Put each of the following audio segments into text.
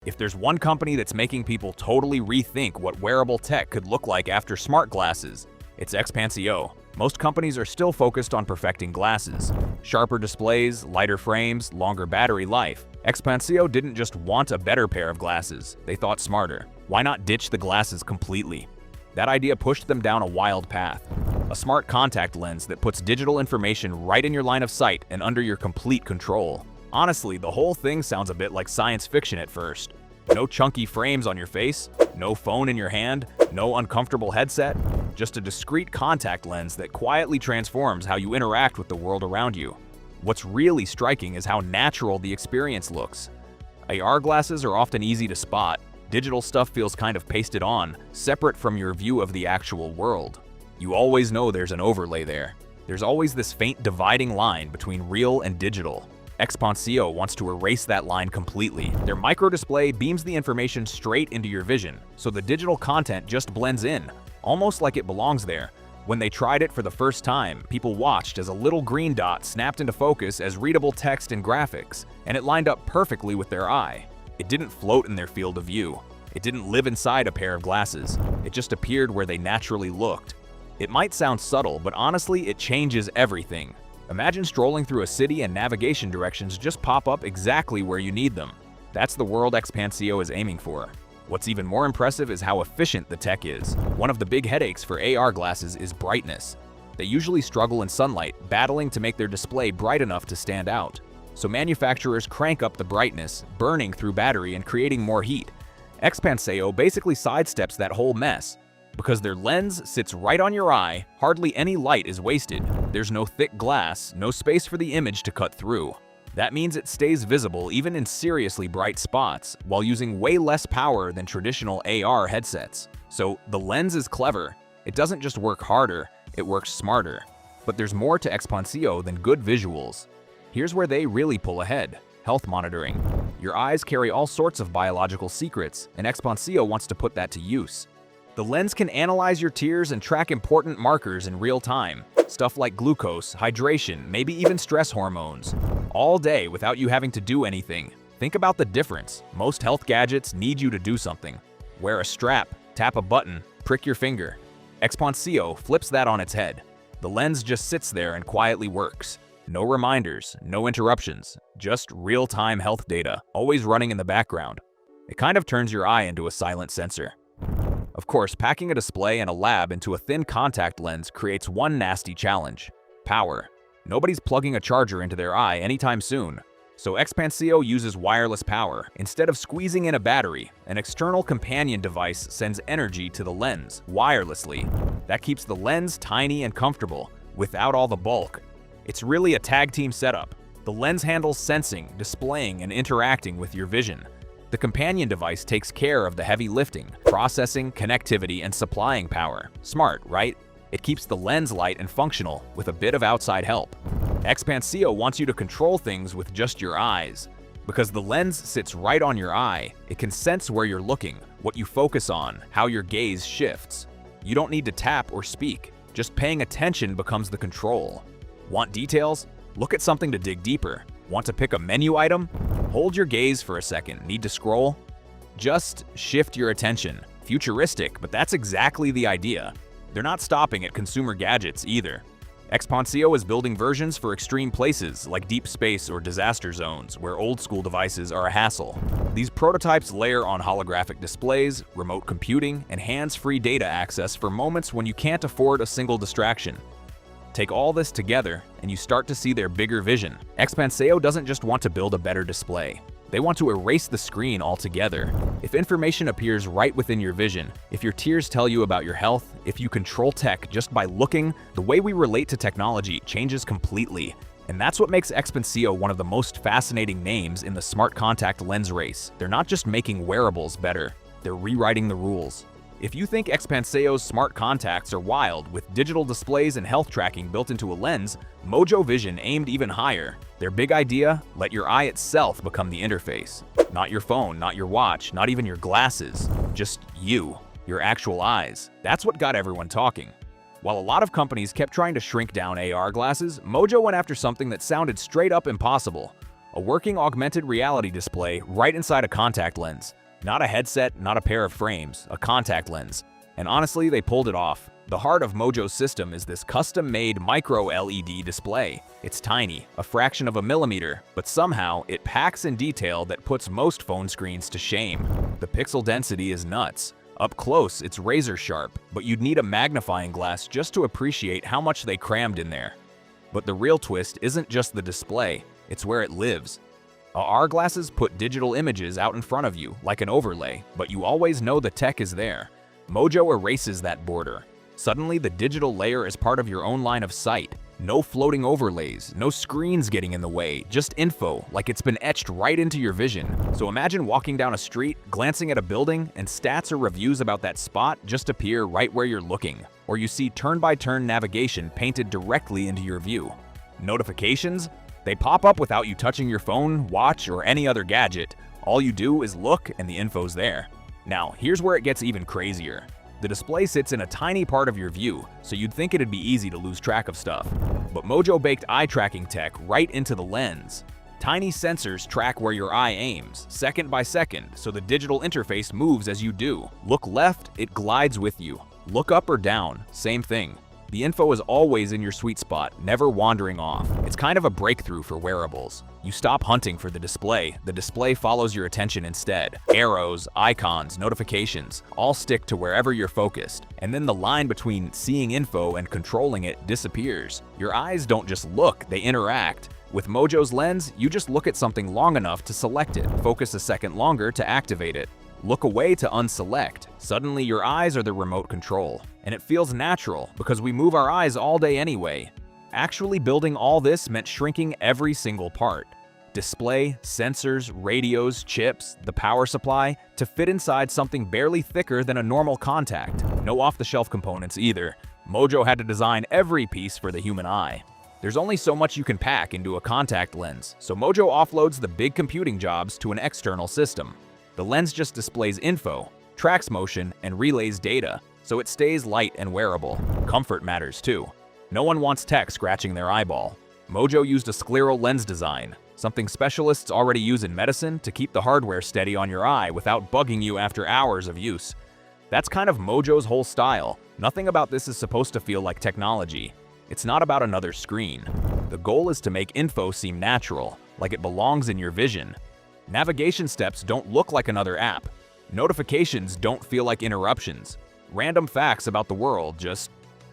If there's one company that's making people totally rethink what wearable tech could look like after smart glasses, it's Expansio. Most companies are still focused on perfecting glasses. Sharper displays, lighter frames, longer battery life. Expansio didn't just want a better pair of glasses, they thought smarter. Why not ditch the glasses completely? That idea pushed them down a wild path. A smart contact lens that puts digital information right in your line of sight and under your complete control. Honestly, the whole thing sounds a bit like science fiction at first. No chunky frames on your face, no phone in your hand, no uncomfortable headset, just a discrete contact lens that quietly transforms how you interact with the world around you. What's really striking is how natural the experience looks. AR glasses are often easy to spot. Digital stuff feels kind of pasted on, separate from your view of the actual world. You always know there's an overlay there. There's always this faint dividing line between real and digital. Expansio wants to erase that line completely. Their microdisplay beams the information straight into your vision, so the digital content just blends in, almost like it belongs there. When they tried it for the first time, people watched as a little green dot snapped into focus as readable text and graphics, and it lined up perfectly with their eye. It didn't float in their field of view. It didn't live inside a pair of glasses. It just appeared where they naturally looked. It might sound subtle, but honestly, it changes everything. Imagine strolling through a city and navigation directions just pop up exactly where you need them. That's the world Expansio is aiming for. What's even more impressive is how efficient the tech is. One of the big headaches for AR glasses is brightness. They usually struggle in sunlight, battling to make their display bright enough to stand out. So manufacturers crank up the brightness, burning through battery and creating more heat. Expansio basically sidesteps that whole mess. Because their lens sits right on your eye, hardly any light is wasted. There's no thick glass, no space for the image to cut through. That means it stays visible even in seriously bright spots, while using way less power than traditional AR headsets. So the lens is clever. It doesn't just work harder, it works smarter. But there's more to Expansio than good visuals. Here's where they really pull ahead: health monitoring. Your eyes carry all sorts of biological secrets, and Expansio wants to put that to use. The lens can analyze your tears and track important markers in real time. Stuff like glucose, hydration, maybe even stress hormones. All day without you having to do anything. Think about the difference. Most health gadgets need you to do something. Wear a strap, tap a button, prick your finger. Expansio flips that on its head. The lens just sits there and quietly works. No reminders, no interruptions, just real-time health data, always running in the background. It kind of turns your eye into a silent sensor. Of course, packing a display and a lab into a thin contact lens creates one nasty challenge: power. Nobody's plugging a charger into their eye anytime soon. So Expansio uses wireless power. Instead of squeezing in a battery, an external companion device sends energy to the lens wirelessly. That keeps the lens tiny and comfortable, without all the bulk. It's really a tag team setup. The lens handles sensing, displaying, and interacting with your vision. The companion device takes care of the heavy lifting, processing, connectivity, and supplying power. Smart, right? It keeps the lens light and functional with a bit of outside help. Expansio wants you to control things with just your eyes. Because the lens sits right on your eye, it can sense where you're looking, what you focus on, how your gaze shifts. You don't need to tap or speak. Just paying attention becomes the control. Want details? Look at something to dig deeper. Want to pick a menu item? Hold your gaze for a second. Need to scroll? Just shift your attention. Futuristic, but that's exactly the idea. They're not stopping at consumer gadgets either. Expansio is building versions for extreme places like deep space or disaster zones where old-school devices are a hassle. These prototypes layer on holographic displays, remote computing, and hands-free data access for moments when you can't afford a single distraction. Take all this together, and you start to see their bigger vision. Expansio doesn't just want to build a better display. They want to erase the screen altogether. If information appears right within your vision, if your tears tell you about your health, if you control tech just by looking, the way we relate to technology changes completely. And that's what makes Expansio one of the most fascinating names in the smart contact lens race. They're not just making wearables better, they're rewriting the rules. If you think Expansio's smart contacts are wild, with digital displays and health tracking built into a lens, Mojo Vision aimed even higher. Their big idea? Let your eye itself become the interface. Not your phone, not your watch, not even your glasses. Just you, your actual eyes. That's what got everyone talking. While a lot of companies kept trying to shrink down AR glasses, Mojo went after something that sounded straight up impossible: A working augmented reality display right inside a contact lens. Not a headset, not a pair of frames, a contact lens. And honestly, they pulled it off. The heart of Mojo's system is this custom-made micro-LED display. It's tiny, a fraction of a millimeter, but somehow it packs in detail that puts most phone screens to shame. The pixel density is nuts. Up close, it's razor sharp, but you'd need a magnifying glass just to appreciate how much they crammed in there. But the real twist isn't just the display, it's where it lives. AR glasses put digital images out in front of you, like an overlay, but you always know the tech is there. Mojo erases that border. Suddenly, the digital layer is part of your own line of sight. No floating overlays, no screens getting in the way, just info, like it's been etched right into your vision. So imagine walking down a street, glancing at a building, and stats or reviews about that spot just appear right where you're looking. Or you see turn-by-turn navigation painted directly into your view. Notifications? They pop up without you touching your phone, watch, or any other gadget. All you do is look and the info's there. Now, here's where it gets even crazier. The display sits in a tiny part of your view, so you'd think it'd be easy to lose track of stuff. But Mojo baked eye tracking tech right into the lens. Tiny sensors track where your eye aims, second by second, so the digital interface moves as you do. Look left, it glides with you. Look up or down, same thing. The info is always in your sweet spot, never wandering off. It's kind of a breakthrough for wearables. You stop hunting for the display follows your attention instead. Arrows, icons, notifications, all stick to wherever you're focused. And then the line between seeing info and controlling it disappears. Your eyes don't just look, they interact. With Mojo's lens, you just look at something long enough to select it, focus a second longer to activate it. Look away to unselect. Suddenly your eyes are the remote control. And it feels natural because we move our eyes all day anyway. Actually building all this meant shrinking every single part. Display, sensors, radios, chips, the power supply, to fit inside something barely thicker than a normal contact. No off-the-shelf components either. Mojo had to design every piece for the human eye. There's only so much you can pack into a contact lens, so Mojo offloads the big computing jobs to an external system. The lens just displays info, tracks motion, and relays data, so it stays light and wearable. Comfort matters too. No one wants tech scratching their eyeball. Mojo used a scleral lens design, something specialists already use in medicine to keep the hardware steady on your eye without bugging you after hours of use. That's kind of Mojo's whole style. Nothing about this is supposed to feel like technology. It's not about another screen. The goal is to make info seem natural, like it belongs in your vision. Navigation steps don't look like another app. Notifications don't feel like interruptions. Random facts about the world just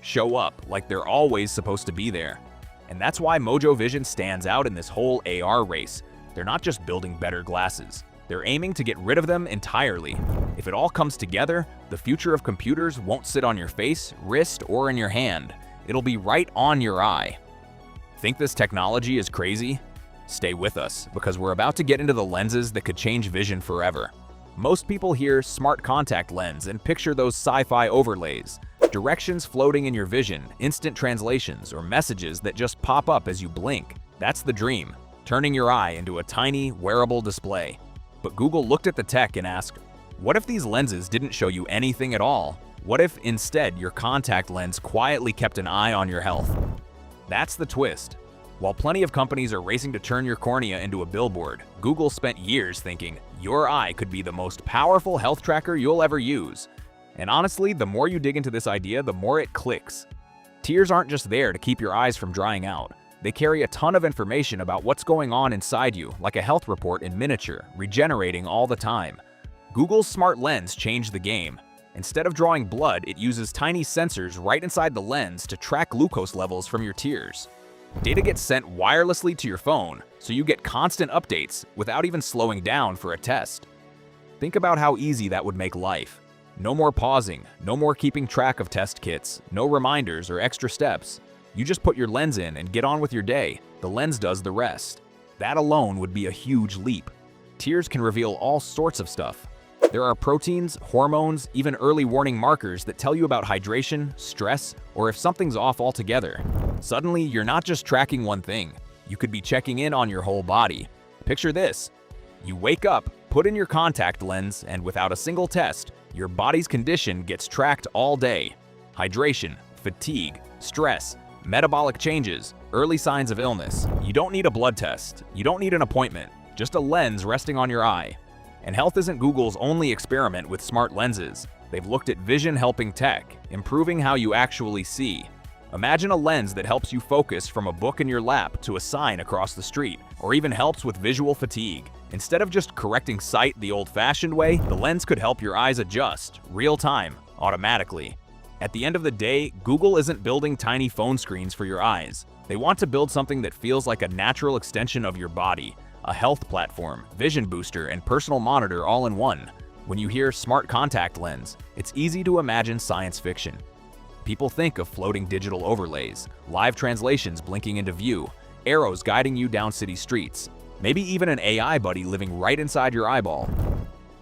show up like they're always supposed to be there. And that's why Mojo Vision stands out in this whole AR race. They're not just building better glasses. They're aiming to get rid of them entirely. If it all comes together, the future of computers won't sit on your face, wrist, or in your hand. It'll be right on your eye. Think this technology is crazy? Stay with us, because we're about to get into the lenses that could change vision forever. Most people hear smart contact lens and picture those sci-fi overlays. Directions floating in your vision, instant translations, or messages that just pop up as you blink. That's the dream, turning your eye into a tiny, wearable display. But Google looked at the tech and asked, what if these lenses didn't show you anything at all? What if, instead, your contact lens quietly kept an eye on your health? That's the twist. While plenty of companies are racing to turn your cornea into a billboard, Google spent years thinking, your eye could be the most powerful health tracker you'll ever use. And honestly, the more you dig into this idea, the more it clicks. Tears aren't just there to keep your eyes from drying out. They carry a ton of information about what's going on inside you, like a health report in miniature, regenerating all the time. Google's smart lens changed the game. Instead of drawing blood, it uses tiny sensors right inside the lens to track glucose levels from your tears. Data gets sent wirelessly to your phone, so you get constant updates without even slowing down for a test. Think about how easy that would make life. No more pausing, no more keeping track of test kits, no reminders or extra steps. You just put your lens in and get on with your day. The lens does the rest. That alone would be a huge leap. Tears can reveal all sorts of stuff. There are proteins, hormones, even early warning markers that tell you about hydration, stress, or if something's off altogether. Suddenly, you're not just tracking one thing. You could be checking in on your whole body. Picture this. You wake up, put in your contact lens, and without a single test, your body's condition gets tracked all day. Hydration, fatigue, stress. Metabolic changes, early signs of illness. You don't need a blood test. You don't need an appointment. Just a lens resting on your eye. And health isn't Google's only experiment with smart lenses. They've looked at vision-helping tech, improving how you actually see. Imagine a lens that helps you focus from a book in your lap to a sign across the street, or even helps with visual fatigue. Instead of just correcting sight the old-fashioned way, the lens could help your eyes adjust, real-time, automatically. At the end of the day, Google isn't building tiny phone screens for your eyes. They want to build something that feels like a natural extension of your body, a health platform, vision booster, and personal monitor all in one. When you hear smart contact lens, it's easy to imagine science fiction. People think of floating digital overlays, live translations blinking into view, arrows guiding you down city streets, maybe even an AI buddy living right inside your eyeball.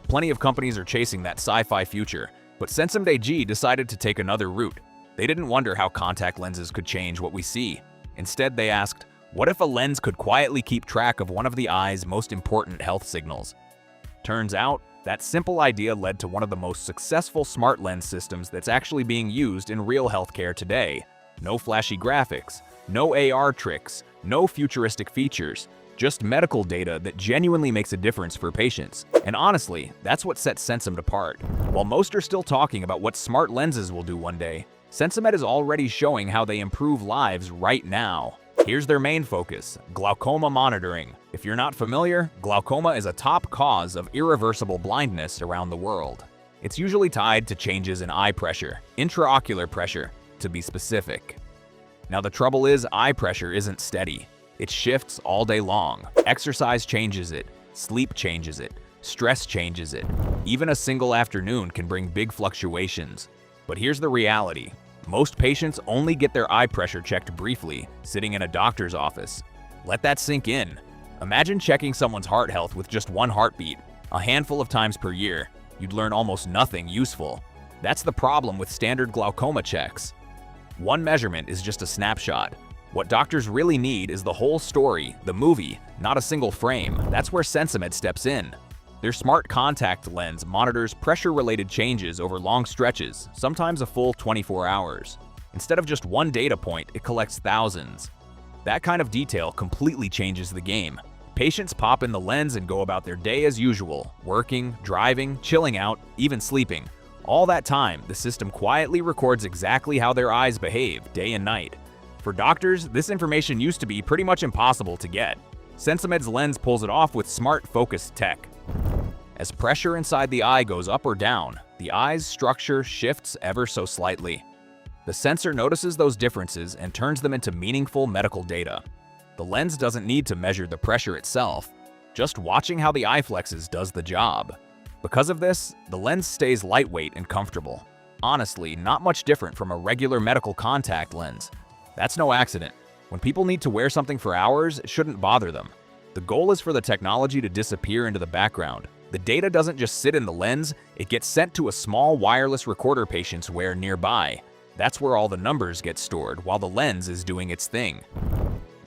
Plenty of companies are chasing that sci-fi future, but Sensum AG decided to take another route. They didn't wonder how contact lenses could change what we see. Instead, they asked, what if a lens could quietly keep track of one of the eye's most important health signals? Turns out, that simple idea led to one of the most successful smart lens systems that's actually being used in real healthcare today. No flashy graphics, no AR tricks, no futuristic features, just medical data that genuinely makes a difference for patients. And honestly, that's what sets Sensum apart. While most are still talking about what smart lenses will do one day, Sensum is already showing how they improve lives right now. Here's their main focus, glaucoma monitoring. If you're not familiar, glaucoma is a top cause of irreversible blindness around the world. It's usually tied to changes in eye pressure, intraocular pressure, to be specific. Now the trouble is, eye pressure isn't steady. It shifts all day long. Exercise changes it, sleep changes it, stress changes it. Even a single afternoon can bring big fluctuations. But here's the reality. Most patients only get their eye pressure checked briefly, sitting in a doctor's office. Let that sink in. Imagine checking someone's heart health with just one heartbeat, a handful of times per year. You'd learn almost nothing useful. That's the problem with standard glaucoma checks. One measurement is just a snapshot. What doctors really need is the whole story, the movie, not a single frame. That's where Sensum steps in. Their smart contact lens monitors pressure-related changes over long stretches, sometimes a full 24 hours. Instead of just one data point, it collects thousands. That kind of detail completely changes the game. Patients pop in the lens and go about their day as usual, working, driving, chilling out, even sleeping. All that time, the system quietly records exactly how their eyes behave day and night. For doctors, this information used to be pretty much impossible to get. Sensum's lens pulls it off with smart focus tech. As pressure inside the eye goes up or down, the eye's structure shifts ever so slightly. The sensor notices those differences and turns them into meaningful medical data. The lens doesn't need to measure the pressure itself. Just watching how the eye flexes does the job. Because of this, the lens stays lightweight and comfortable. Honestly, not much different from a regular medical contact lens. That's no accident. When people need to wear something for hours, it shouldn't bother them. The goal is for the technology to disappear into the background. The data doesn't just sit in the lens, it gets sent to a small wireless recorder patients wear nearby. That's where all the numbers get stored while the lens is doing its thing.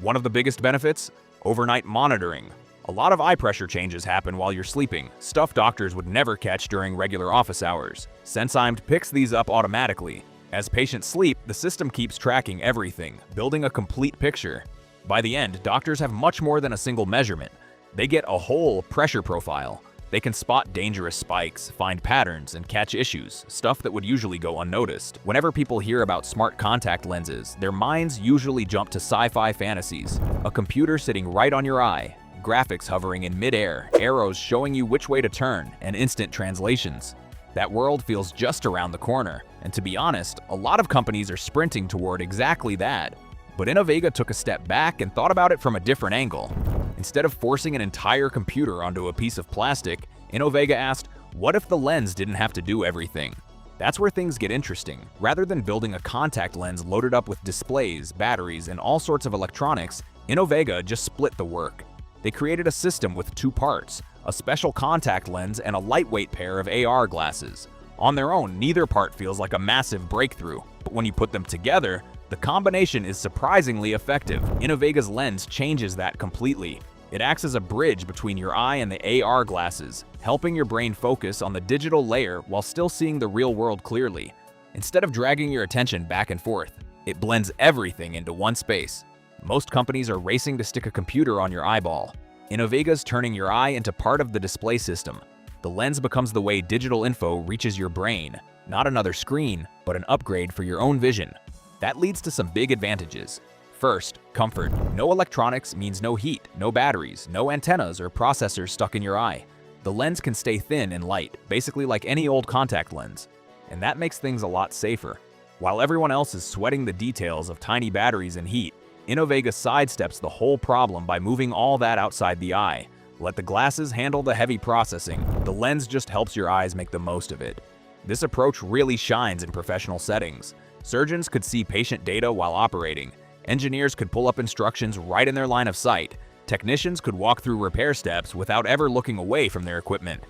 One of the biggest benefits? Overnight monitoring. A lot of eye pressure changes happen while you're sleeping, stuff doctors would never catch during regular office hours. Sensum picks these up automatically. As patients sleep, the system keeps tracking everything, building a complete picture. By the end, doctors have much more than a single measurement. They get a whole pressure profile. They can spot dangerous spikes, find patterns, and catch issues, stuff that would usually go unnoticed. Whenever people hear about smart contact lenses, their minds usually jump to sci-fi fantasies. A computer sitting right on your eye, graphics hovering in mid-air, arrows showing you which way to turn, and instant translations. That world feels just around the corner, and to be honest, a lot of companies are sprinting toward exactly that. But Innova took a step back and thought about it from a different angle. Instead of forcing an entire computer onto a piece of plastic, Innova asked, what if the lens didn't have to do everything? That's where things get interesting. Rather than building a contact lens loaded up with displays, batteries, and all sorts of electronics, Innova just split the work. They created a system with two parts, a special contact lens and a lightweight pair of AR glasses. On their own, neither part feels like a massive breakthrough, but when you put them together, the combination is surprisingly effective. Innova's lens changes that completely. It acts as a bridge between your eye and the AR glasses, helping your brain focus on the digital layer while still seeing the real world clearly. Instead of dragging your attention back and forth, It blends everything into one space. Most companies are racing to stick a computer on your eyeball. Innova's turning your eye into part of the display system. The lens becomes the way digital info reaches your brain, not another screen, but an upgrade for your own vision. That leads to some big advantages. First, comfort. No electronics means no heat, no batteries, no antennas or processors stuck in your eye. The lens can stay thin and light, basically like any old contact lens. And that makes things a lot safer. While everyone else is sweating the details of tiny batteries and heat, Innova sidesteps the whole problem by moving all that outside the eye. Let the glasses handle the heavy processing. The lens just helps your eyes make the most of it. This approach really shines in professional settings. Surgeons could see patient data while operating. Engineers could pull up instructions right in their line of sight. Technicians could walk through repair steps without ever looking away from their equipment.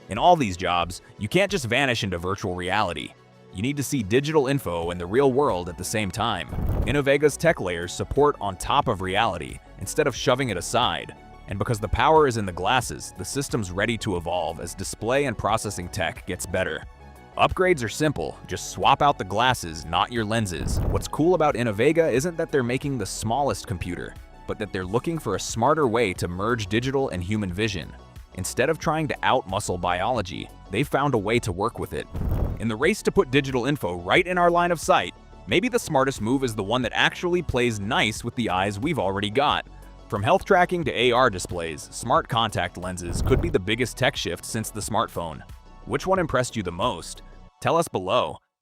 In all these jobs, you can't just vanish into virtual reality. You need to see digital info in the real world at the same time. Innova's tech layers support on top of reality, instead of shoving it aside. And because the power is in the glasses, the system's ready to evolve as display and processing tech gets better. Upgrades are simple, just swap out the glasses, not your lenses. What's cool about Innova isn't that they're making the smallest computer, but that they're looking for a smarter way to merge digital and human vision. Instead of trying to out-muscle biology, they've found a way to work with it. In the race to put digital info right in our line of sight, maybe the smartest move is the one that actually plays nice with the eyes we've already got. From health tracking to AR displays, smart contact lenses could be the biggest tech shift since the smartphone. Which one impressed you the most? Tell us below.